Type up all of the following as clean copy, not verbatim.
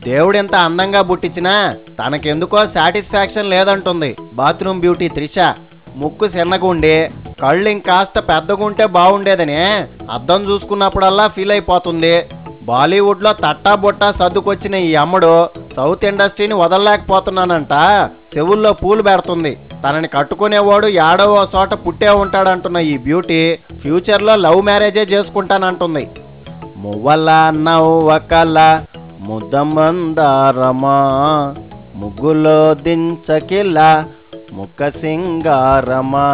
దేవుడింత అందంగా పుట్టించినా తనకెందుకో satisfaction లేదంటుంది bathroom beauty Trisha. ముక్కు చిన్నగుండి కళ్ళు ఇంకాస్త పెద్దగుంటే బాగుండేదని అద్దం చూసుకున్నప్పుడల్లా ఫీల్ అయిపోతుంది. బాలీవుడ్లో తట్టా బుట్టా సర్దుకొచ్చిన ఈ అమ్మడు సౌత్ ఇండస్ట్రీని వదలలేకపోతున్నానంట చెవుల్లో పూలు పెడుతుంది. తనని కట్టుకునేవాడు ఏడవ చోట పుట్టే ఉంటాడంటున్న ఈ బ్యూటీ ఫ్యూచర్లో లవ్ మ్యారేజే చేసుకుంటానంటుంది. మువ్వల నవ్వకల ముద్దమందారమా ముగ్గులో దించకిల ముక్క సింగారమా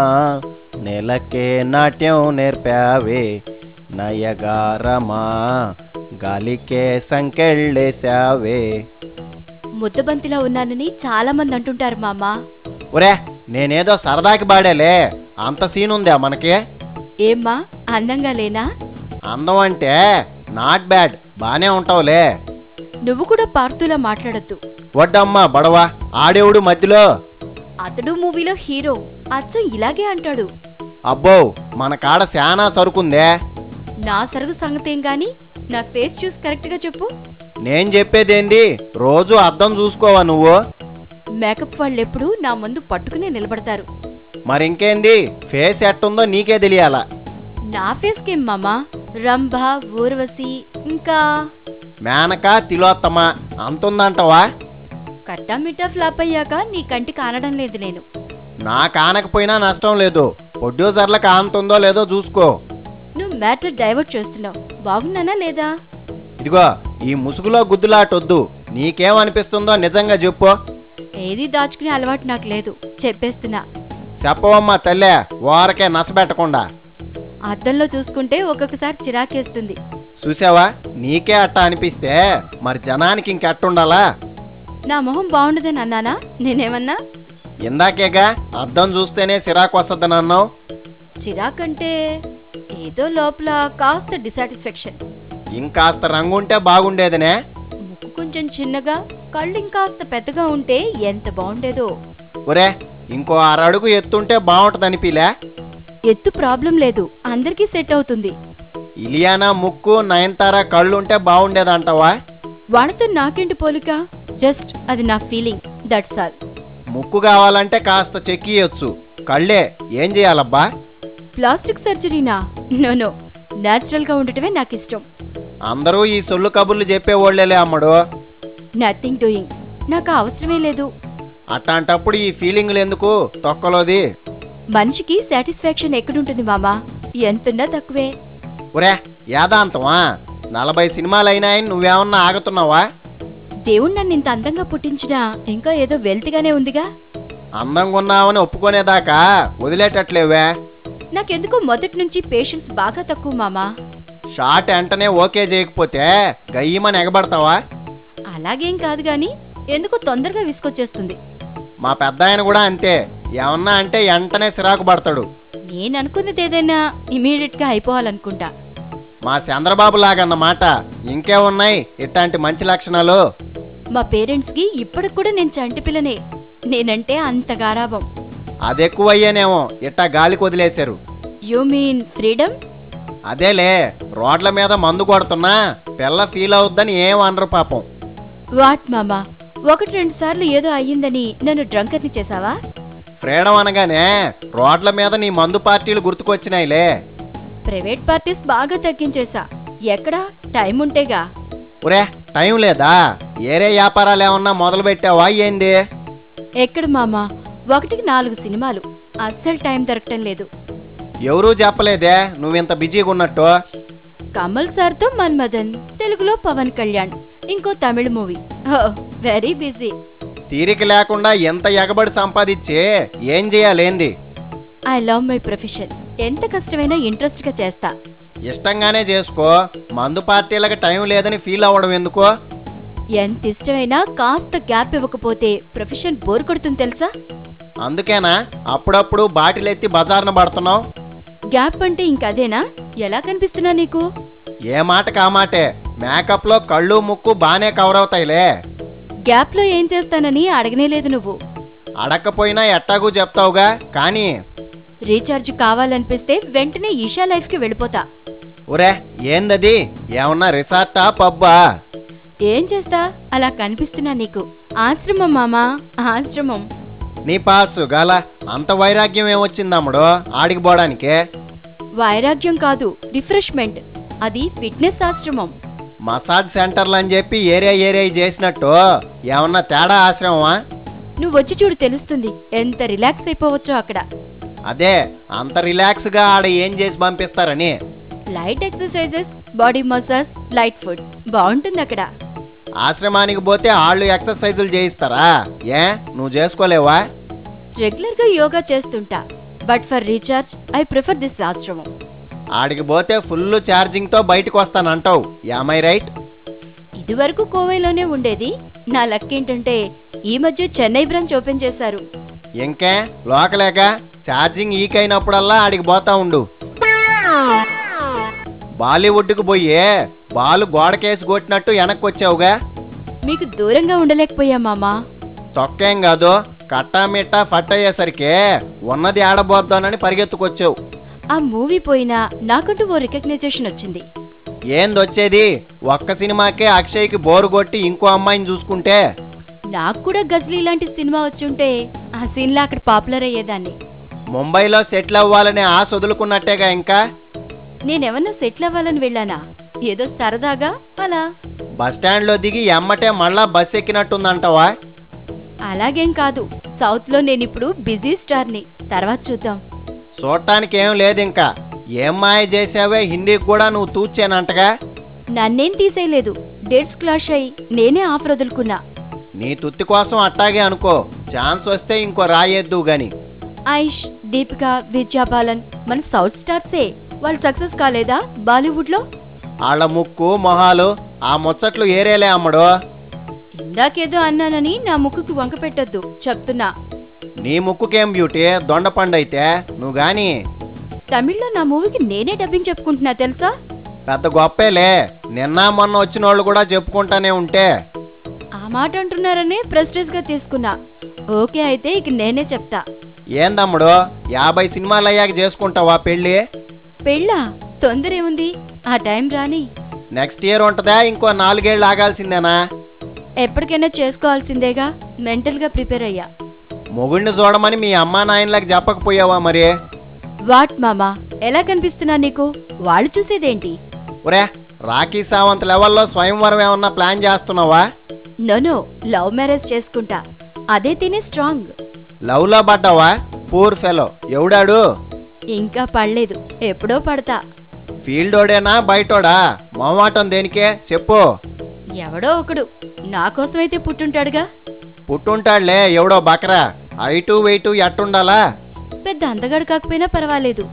నెలకే నాట్యం నేర్పావే నయగారమా గాలికే సంకెళ్ళేశావే. ముద్దబంతిలో ఉన్నానని చాలా మంది అంటుంటారు మామ. ఒరే నేనేదో సరదాకి బాడేలే, అంత సీన్ ఉందా మనకి? ఏమ్మా అందంగా లేనా? అందం అంటే నాట్ బ్యాడ్, బానే ఉంటావులే. నువ్వు కూడా పార్తులా మాట్లాడద్దు. వడ్డమ్మా బడవా ఆడేవుడు మధ్యలో. అతడు మూవీలో హీరో అచ్చం ఇలాగే అంటాడు. అబ్బో మన కాడ శానా సరుకుందే. నా సరుకు సంగతేం గాని నా ఫేస్ చూసి కరెక్ట్ గా చెప్పు. నేను చెప్పేదేంది, రోజు అద్దం చూసుకోవా నువ్వు? మేకప్ వాళ్ళెప్పుడు నా ముందు పట్టుకునే నిలబడతారు. మరింకేంది, ఫేస్ ఎట్టుందో నీకే తెలియాలా. నా ఫేస్ కేం మామా, రంభ, ఊర్వశి, ఇంకా మేనక, తిలోత్తమ అంతుందంటవా? కట్టా మిట్టా ఫ్లాప్ అయ్యాక నీ కంటికి ఆనడం లేదు నేను. నా కానకపోయినా నష్టం లేదు, ప్రొడ్యూసర్లకు ఆనుతుందో లేదో చూసుకో. నువ్వు మ్యాటర్ డైవర్ట్ చేస్తున్నావు. బాగున్నానా లేదా? ఇదిగో ఈ ముసుగులో గుద్దులాటొద్దు, నీకేమనిపిస్తుందో నిజంగా చెప్పు. ఏది దాచుకునే అలవాటు నాకు లేదు, చెప్పేస్తున్నా. చెప్పవమ్మా తల్లే, ఓరకే నచ్చబెట్టకుండా. అద్దంలో చూసుకుంటే ఒక్కొక్కసారి చిరాకేస్తుంది. చూసావా, నీకే అట్ట అనిపిస్తే మరి జనానికి ఇంకెట్టుండాలా? నా మొహం బాగుండదని అన్నానా? నేనేమన్నా? ఇందాకేగా అద్దం చూస్తేనే చిరాకు వస్తుందని అన్నావు. చిరాకంటే ఏదో లోపల కాస్త డిసాటిస్ఫాక్షన్. ఇంకాస్త రంగుంటే బాగుండేదనే. ముక్కు కొంచెం చిన్నగా, కళ్ళు ఇంకాస్త పెద్దగా ఉంటే ఎంత బాగుండేదో. ఒరే ఇంకో 6 అడుగు ఎత్తుంటే బాగుంటదనిపిలే? ఎత్తు ప్రాబ్లం లేదు, అందరికీ సెట్ అవుతుంది. ఇలియానా ముక్కు, నయనతార కళ్ళుంటే బాగుండేదంటావా? వాడితో నాకేంటి పోలిక? జస్ట్ అది నా ఫీలింగ్, దట్స్ ఆల్. ముక్కు కావాలంటే కాస్త చెక్కియొచ్చు, కళ్ళే ఏం చేయాలబ్బా? ప్లాస్టిక్ సర్జరీనా? నో నో, న్యాచురల్ గా ఉండటమే నాకు ఇష్టం. అందరూ ఈ సొల్లు కబుర్లు చెప్పేవాళ్లేలే అమ్మడు. నథింగ్ డూయింగ్, నాకు అవసరమే లేదు. అట్లాంటప్పుడు ఈ ఫీలింగ్లు ఎందుకు తొక్కలోది? మనిషికి సాటిస్ఫాక్షన్ ఎక్కడుంటుంది మామా? ఎంతున్నా తక్కువే. ఒరే యాదాంతమా, 40 సినిమాలైనాయని నువ్వేమన్నా ఆగుతున్నావా? దేవుడు నన్ను ఇంత అందంగా పుట్టించినా ఇంకా ఏదో వెల్తిగానే ఉందిగా. అందంగా ఉన్నావని ఒప్పుకునేదాకా వదిలేటట్లేవే. నాకెందుకో మొదటి నుంచి పేషెన్స్ బాగా తక్కువ మామా. షార్ట్ వెంటనే ఓకే చేయకపోతే గయ్యమని ఎగబడతావా? అలాగేం కాదు గాని ఎందుకో తొందరగా విసుకొచ్చేస్తుంది. మా పెద్ద ఆయన కూడా అంతే, ఏమన్నా అంటే వెంటనే సిరాకు పడతాడు. నేను అనుకున్నది ఏదైనా ఇమీడియట్ గా అయిపోవాలనుకుంటా. మా చంద్రబాబు లాగన్నమాట. ఇంకేమున్నాయి ఇట్లాంటి మంచి లక్షణాలు? మా పేరెంట్స్ కి ఇప్పటికి కూడా నేను చంటి పిల్లనే. నేనంటే అంత గారాబం. అదెక్కువయ్యేనేమో ఇట్టా గాలికి వదిలేశారు. You mean freedom? అదేలే, రోడ్ల మీద మందు కొడుతున్నా పిల్ల ఫీల్ అవుద్దని ఏం అనరు పాపం. వాట్ మామా, 1-2 సార్లు ఏదో అయ్యిందని నన్ను డ్రంకర్ని చేసావా? ఫ్రీడమ్ అనగానే రోడ్ల మీద నీ మందు పార్టీలు గుర్తుకొచ్చినాయిలే. ప్రైవేట్ పార్టీస్ బాగా తగ్గించేసా. ఎక్కడా టైం ఉంటేగా. ఒరే టైం లేదా? ఏరే వ్యాపారాలు ఏమన్నా మొదలు పెట్టావా ఏంది? ఎక్కడ మామా, 1కి 4 సినిమాలు, అస్సలు టైం దొరకటం లేదు. ఎవరూ చెప్పలేదే నువ్వింత బిజీగా ఉన్నట్టు. కమల్ సార్తో మన్మథన్, తెలుగులో పవన్ కళ్యాణ్, ఇంకో తమిళ మూవీ. Very busy. తీరిక లేకుండా ఎంత ఎగబడి సంపాదించి ఏం చేయాలేంది? I love my profession. ఎంత కష్టమైనా ఇంట్రెస్ట్ గా చేస్తా. ఇష్టంగానే చేసుకో, మందు పార్టీలకు టైం లేదని ఫీల్ అవ్వడం ఎందుకో? ఎంత ఇష్టమైనా కాస్త గ్యాప్ ఇవ్వకపోతే ప్రొఫెషన్ బోర్ కొడుతుంది తెలుసా? అందుకేనా అప్పుడప్పుడు బాటిల్ ఎత్తి బజార్న పడుతున్నావు? గ్యాప్ అంటే ఇంకదేనా? ఎలా కనిపిస్తున్నా నీకు? ఏ మాట కామాటే, మేకప్ లో కళ్ళు ముక్కు బానే కవర్ అవుతాయిలే. గ్యాప్ లో ఏం చేస్తానని అడగనేలేదు నువ్వు. అడక్కపోయినా ఎట్టాగూ చెప్తావుగా. కానీ రీఛార్జ్ కావాలనిపిస్తే వెంటనే ఈషా లైఫ్ కి వెళ్ళిపోతా. ఒరే ఏందది, ఏమన్నా రిసార్టా పబ్బా? ఏం చేస్తా, అలా కనిపిస్తున్నా నీకు. ఆశ్రమం మామా, ఆశ్రమం. నీ పాసు గాల అంత వైరాగ్యం ఏమొచ్చిందమ్ముడు ఆడికి పోవడానికే? వైరాగ్యం కాదు, రిఫ్రెష్మెంట్. అది ఫిట్నెస్ ఆశ్రమం. మసాజ్ సెంటర్లు అని చెప్పి ఏరియా చేసినట్టు ఏమన్నా తేడా ఆశ్రమమా? నువ్వు వచ్చి చూడు, తెలుస్తుంది ఎంత రిలాక్స్ అయిపోవచ్చో అక్కడ. అదే అంత రిలాక్స్ గా ఆడ ఏం చేసి పంపిస్తారని. Light exercises, body massage, light food. బాగుంటుంది అక్కడ. ఆశ్రమానికి పోతే ఆళ్ళు ఎక్సర్సైజులు చేయిస్తారా? ఏ నువ్వు చేసుకోలేవా? రెగ్యులర్ గా యోగా చేస్తుంటా, but for recharge I prefer this ఆశ్రమం. ఆడికి పోతే ఫుల్ ఛార్జింగ్ తో బయటకు వస్తానంటావు, యామై రైట్? ఇదివరకు కోవైలోనే ఉండేది. నా లక్ ఏంటంటే ఈ మధ్య చెన్నై బ్రాంచ్ ఓపెన్ చేశారు. ఇంకే లోకలేక ఛార్జింగ్ ఈకైనప్పుడల్లా ఆడికి పోతా ఉండు. బాలీవుడ్కి పోయి బాలు గోడకేసి కొట్టినట్టు వెనక్కి వచ్చావుగా. మీకు దూరంగా ఉండలేకపోయా మామా. తొక్కేం కాదు, కట్టా మిట్టా ఫట్ అయ్యేసరికి ఉన్నది ఆడబోద్దానని పరిగెత్తుకొచ్చావు. ఆ మూవీ పోయినా నాకంటూ ఓ రికగ్నైజేషన్ వచ్చింది. ఏందొచ్చేది? ఒక్క సినిమాకే అక్షయ్కి బోరు కొట్టి ఇంకో అమ్మాయిని చూసుకుంటే. నాకు కూడా గజ్లీ లాంటి సినిమా వచ్చుంటే ఆ సీన్లా అక్కడ పాపులర్ అయ్యేదాన్ని. ముంబైలో సెటిల్ అవ్వాలనే ఆశ వదులుకున్నట్టేగా ఇంకా. నేనేమన్నా సెటిల్ అవ్వాలని వెళ్ళానా? ఏదో సరదాగా అలా. బస్టాండ్ లో దిగి ఎమ్మటే మళ్ళా బస్ ఎక్కినట్టుందంటావా? అలాగేం కాదు. సౌత్ లో నేనిప్పుడు బిజీ స్టార్ని. తర్వాత చూద్దాం. చూడటానికి ఏం లేదు ఇంకా. ఏం మాయ చేసావే, హిందీకి కూడా నువ్వు తూచేనంటగా. నన్నేం తీసేయలేదు. డేట్స్ క్లాష్ అయ్యి నేనే ఆఫర్ వదులుకున్నా. నీ తుత్తి కోసం అట్టాగే అనుకో. ఛాన్స్ వస్తే ఇంకో రాయేద్దు గాని. ఐష్, దీపిక, విద్యా బాలన్ మన సౌత్ స్టార్సే. వాళ్ళు సక్సెస్ కాలేదా బాలీవుడ్ లో? వాళ్ళ ముక్కు మొహాలు ఆ ముచ్చట్లు ఏరేలే అమ్మడు. ఇందాకేదో అన్నానని నా ముక్కుకి వంక పెట్టద్దు చెప్తున్నా. నీ ముక్కుకేం బ్యూటీ, దొండపండైతే నువ్వు గాని. తమిళ్లో నా మూవీకి నేనే డబ్బింగ్ చెప్పుకుంటున్నా తెలుసా? పెద్ద గొప్పేలే, నిన్న మొన్న వచ్చిన వాళ్ళు కూడా చెప్పుకుంటానే ఉంటే. ఆ మాట అంటున్నారనే ప్రెస్టేజ్ గా తీసుకున్నా. ఓకే అయితే ఇక నేనే చెప్తా. ఏందమ్ముడు 50 సినిమాలు అయ్యాక చేసుకుంటావా పెళ్ళి? పెళ్ళా? తొందర ఏముంది, ఆ టైం రాని. నెక్స్ట్ ఇయర్ ఉంటదా, ఇంకో 4 ఏళ్ళు ఆగాల్సిందేనా? ఎప్పటికైనా చేసుకోవాల్సిందేగా. మెంటల్ గా ప్రిపేర్ అయ్యా. మొగుడిని చూడమని మీ అమ్మా నాయనలకు చెప్పకపోయావా మరి? వాట్ మామా, ఎలా కనిపిస్తున్నా నీకు? వాళ్ళు చూసేదేంటి? ఒరే, రాఖీ సావంత్ లెవెల్లో స్వయంవరం ఏమన్నా ప్లాన్ చేస్తున్నావా? నో, లవ్ మ్యారేజ్ చేసుకుంటా. అదే తినే స్ట్రాంగ్. లవ్ లో పడ్డావా? Poor fellow. ఎవడాడు? ఇంకా పడలేదు, ఎప్పుడో పడతా. ఫీల్డోడేనా బయటోడా? మొహమాటం దేనికే చెప్పు. ఎవడో ఒకడు నా కోసమైతే పుట్టుంటాడుగా. పుట్టుంటాడులే ఎవడో బకరా. Height weight ఎట్టుండాలా? పెద్ద అందగాడు కాకపోయినా పర్వాలేదు.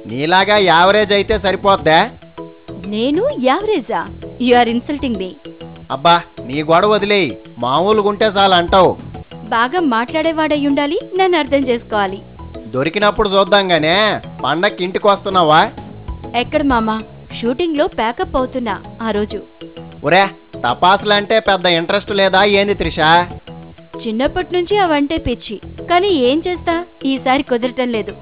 నీలాగా యావరేజ్ అయితే సరిపోద్దా? నేను యావరేజా? You are insulting me. అబ్బా నీ గొడవ వదిలేయి, మామూలుగుంటే చాలు అంటావు. బాగా మాట్లాడేవాడయ్యుండాలి, నన్ను అర్థం చేసుకోవాలి. దొరికినప్పుడు చూద్దాం గానే. పండక్కి ఇంటికి వస్తున్నావా? ఎక్కడ మామా? షూటింగ్ లో ప్యాకప్ అవుతున్నా ఆ రోజు. ఒరే, తపాసులంటే పెద్ద ఇంట్రెస్ట్ లేదా ఏంది త్రిషా? చిన్నప్పటి నుంచి అవంటే పిచ్చి, కానీ ఏం చేస్తా, ఈసారి కుదరటం లేదు.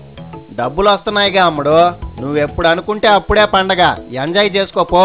డబ్బులు వస్తున్నాయిగా అమ్ముడు. నువ్వెప్పుడు అనుకుంటే అప్పుడే పండగ. ఎంజాయ్ చేసుకోపో.